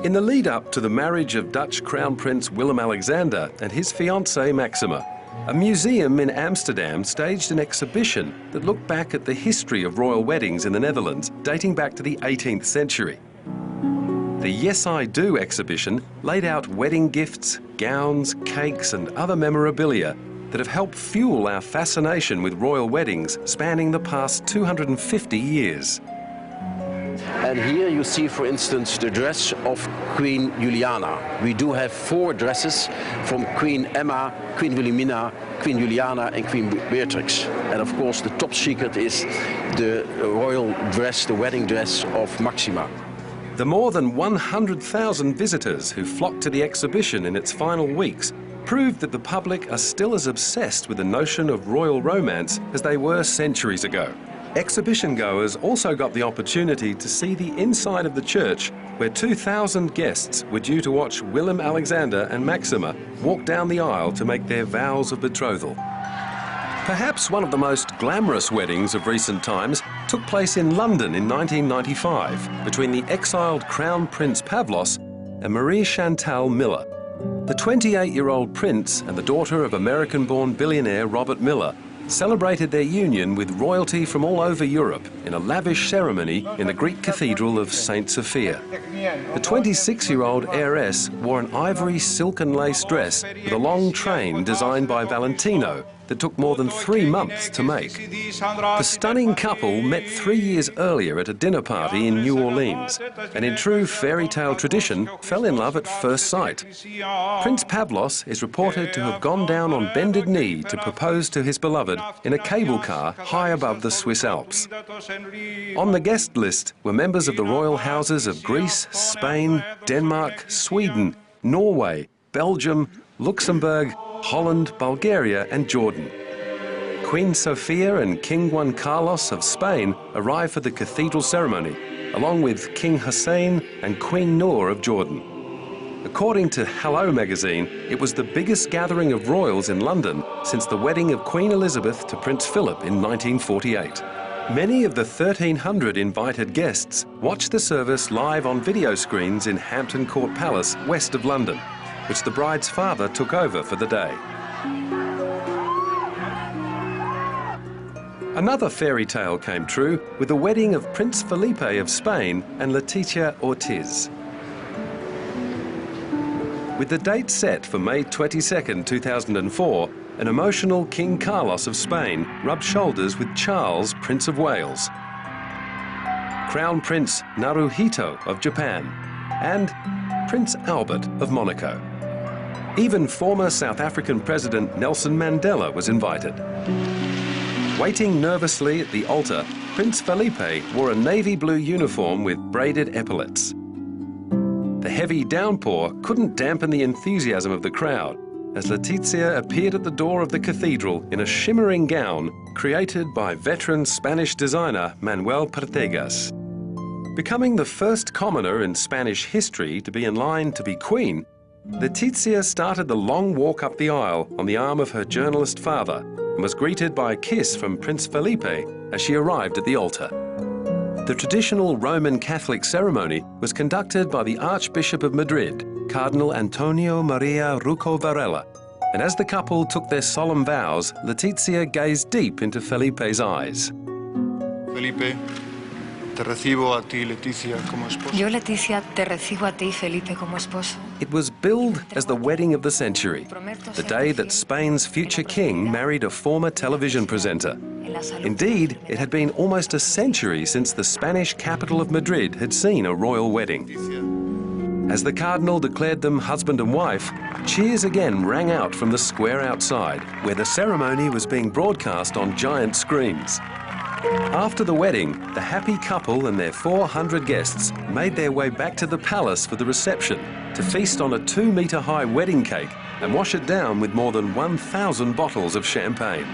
In the lead-up to the marriage of Dutch Crown Prince Willem-Alexander and his fiancée Maxima, a museum in Amsterdam staged an exhibition that looked back at the history of royal weddings in the Netherlands, dating back to the 18th century. The Yes I Do exhibition laid out wedding gifts, gowns, cakes and other memorabilia that have helped fuel our fascination with royal weddings spanning the past 250 years. And here you see, for instance, the dress of Queen Juliana. We do have 4 dresses from Queen Emma, Queen Wilhelmina, Queen Juliana and Queen Beatrix. And of course the top secret is the royal dress, the wedding dress of Maxima. The more than 100,000 visitors who flocked to the exhibition in its final weeks proved that the public are still as obsessed with the notion of royal romance as they were centuries ago. Exhibition goers also got the opportunity to see the inside of the church, where 2,000 guests were due to watch Willem-Alexander and Maxima walk down the aisle to make their vows of betrothal. Perhaps one of the most glamorous weddings of recent times took place in London in 1995 between the exiled Crown Prince Pavlos and Marie Chantal Miller. The 28-year-old prince and the daughter of American-born billionaire Robert Miller celebrated their union with royalty from all over Europe in a lavish ceremony in the Greek cathedral of St. Sophia. The 26-year-old heiress wore an ivory silk and lace dress with a long train designed by Valentino that took more than 3 months to make. The stunning couple met 3 years earlier at a dinner party in New Orleans, and in true fairy tale tradition, fell in love at first sight. Prince Pavlos is reported to have gone down on bended knee to propose to his beloved in a cable car high above the Swiss Alps. On the guest list were members of the royal houses of Greece, Spain, Denmark, Sweden, Norway, Belgium, Luxembourg, Holland, Bulgaria and Jordan. Queen Sofia and King Juan Carlos of Spain arrived for the cathedral ceremony, along with King Hussein and Queen Noor of Jordan. According to Hello magazine, it was the biggest gathering of royals in London since the wedding of Queen Elizabeth to Prince Philip in 1948. Many of the 1,300 invited guests watched the service live on video screens in Hampton Court Palace, west of London, which the bride's father took over for the day. Another fairy tale came true with the wedding of Prince Felipe of Spain and Leticia Ortiz. With the date set for May 22, 2004, an emotional King Carlos of Spain rubbed shoulders with Charles, Prince of Wales, Crown Prince Naruhito of Japan, and Prince Albert of Monaco. Even former South African President Nelson Mandela was invited. Waiting nervously at the altar, Prince Felipe wore a navy blue uniform with braided epaulets. The heavy downpour couldn't dampen the enthusiasm of the crowd as Leticia appeared at the door of the cathedral in a shimmering gown created by veteran Spanish designer Manuel Pertegas. Becoming the first commoner in Spanish history to be in line to be queen, Leticia started the long walk up the aisle on the arm of her journalist father and was greeted by a kiss from Prince Felipe as she arrived at the altar. The traditional Roman Catholic ceremony was conducted by the Archbishop of Madrid, Cardinal Antonio Maria Rouco Varela, and as the couple took their solemn vows, Leticia gazed deep into Felipe's eyes. Felipe, te recibo a ti, Leticia, como esposo. Yo, Leticia, te recibo a ti, Felipe, como esposo. It was billed as the wedding of the century, the day that Spain's future king married a former television presenter. Indeed, it had been almost a century since the Spanish capital of Madrid had seen a royal wedding. As the cardinal declared them husband and wife, cheers again rang out from the square outside, where the ceremony was being broadcast on giant screens. After the wedding, the happy couple and their 400 guests made their way back to the palace for the reception to feast on a 2-metre high wedding cake and wash it down with more than 1,000 bottles of champagne.